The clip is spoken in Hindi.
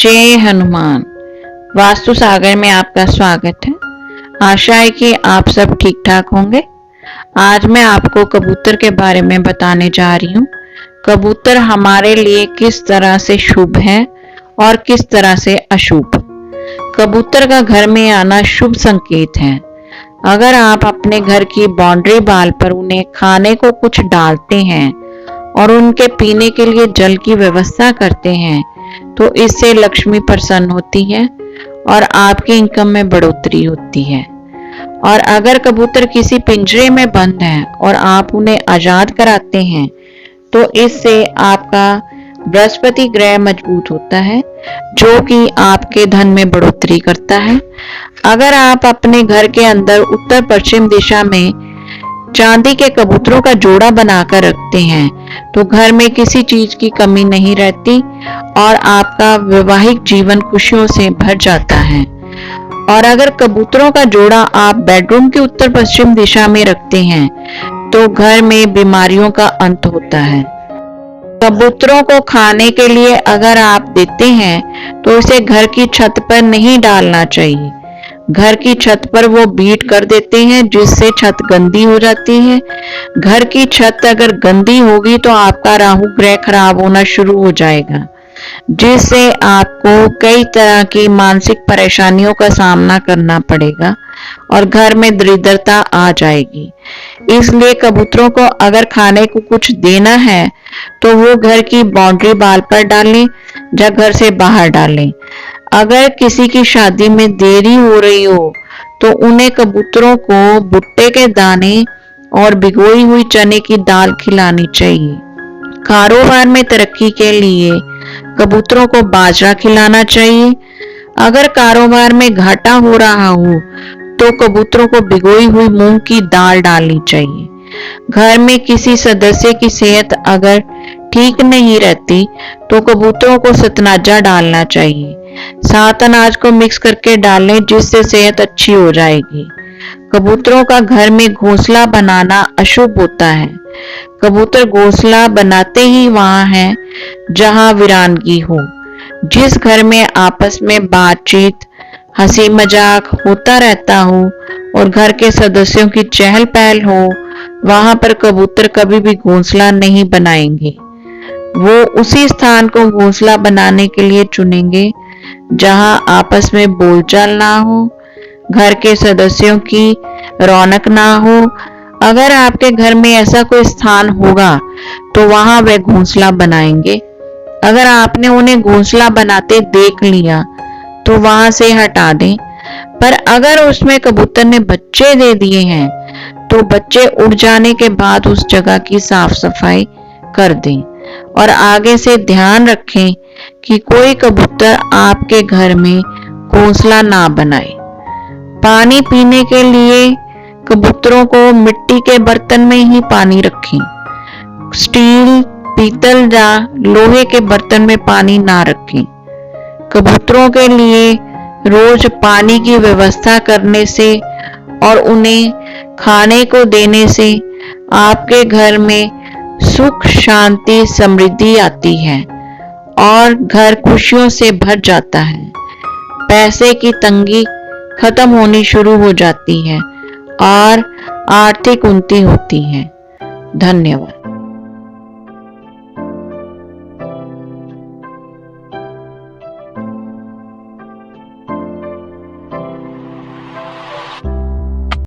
जय हनुमान। वास्तु सागर में आपका स्वागत है। आशा है कि आप सब ठीक ठाक होंगे। आज मैं आपको कबूतर के बारे में बताने जा रही हूँ। कबूतर हमारे लिए किस तरह से शुभ है और किस तरह से अशुभ। कबूतर का घर में आना शुभ संकेत है। अगर आप अपने घर की बाउंड्री वाल पर उन्हें खाने को कुछ डालते हैं और उनके पीने के लिए जल की व्यवस्था करते हैं तो इससे लक्ष्मी प्रसन्न होती है और आपकी इनकम में बढ़ोतरी होती है। और अगर कबूतर किसी पिंजरे में बंद है और आप उन्हें आजाद कराते हैं तो इससे आपका बृहस्पति ग्रह मजबूत होता है जो कि आपके धन में बढ़ोतरी करता है। अगर आप अपने घर के अंदर उत्तर पश्चिम दिशा में चांदी के कबूतरों का जोड़ा बनाकर रखते हैं तो घर में किसी चीज की कमी नहीं रहती और आपका वैवाहिक जीवन खुशियों से भर जाता है। और अगर कबूतरों का जोड़ा आप बेडरूम के उत्तर पश्चिम दिशा में रखते हैं तो घर में बीमारियों का अंत होता है। कबूतरों को खाने के लिए अगर आप देते हैं तो इसे घर की छत पर नहीं डालना चाहिए। घर की छत पर वो बीट कर देते हैं जिससे छत गंदी हो जाती है। घर की छत अगर गंदी होगी तो आपका राहु ग्रह खराब होना शुरू हो जाएगा जिससे आपको कई तरह की मानसिक परेशानियों का सामना करना पड़ेगा और घर में दरिद्रता आ जाएगी। इसलिए कबूतरों को अगर खाने को कुछ देना है तो वो घर की बाउंड्री वाल पर डालें या घर से बाहर डालें। अगर किसी की शादी में देरी हो रही हो तो उन्हें कबूतरों को भुट्टे के दाने और भिगोई हुई चने की दाल खिलानी चाहिए। कारोबार में तरक्की के लिए कबूतरों को बाजरा खिलाना चाहिए। अगर कारोबार में घाटा हो रहा हो तो कबूतरों को भिगोई हुई मूंग की दाल डालनी चाहिए। घर में किसी सदस्य की सेहत अगर ठीक नहीं रहती तो कबूतरों को सतनाजा डालना चाहिए। सात अनाज को मिक्स करके डालें जिससे सेहत अच्छी हो जाएगी। कबूतरों का घर में घोंसला बनाना अशुभ होता है। कबूतर घोंसला बनाते ही वहां है जहां वीरानगी हो। जिस घर में आपस में बातचीत हंसी मजाक होता रहता हो और घर के सदस्यों की चहल पहल हो वहां पर कबूतर कभी भी घोंसला नहीं बनाएंगे। वो उसी स्थान को घोंसला बनाने के लिए चुनेंगे जहां आपस में बोलचाल ना हो, घर के सदस्यों की रौनक ना हो। अगर आपके घर में ऐसा कोई स्थान होगा तो वहां वे घोंसला बनाएंगे। अगर आपने उन्हें घोंसला बनाते देख लिया तो वहां से हटा दें। पर अगर उसमें कबूतर ने बच्चे दे दिए हैं तो बच्चे उड़ जाने के बाद उस जगह की साफ सफाई कर दें और आगे से ध्यान रखें कि कोई कबूतर आपके घर में घोंसला ना बनाए। पानी पीने के लिए कबूतरों को मिट्टी के बर्तन में ही पानी रखें। स्टील, पीतल या लोहे के बर्तन में पानी ना रखें। कबूतरों के लिए रोज पानी की व्यवस्था करने से और उन्हें खाने को देने से आपके घर में सुख शांति समृद्धि आती है और घर खुशियों से भर जाता है। पैसे की तंगी खत्म होनी शुरू हो जाती है और आर्थिक उन्नति होती है। धन्यवाद।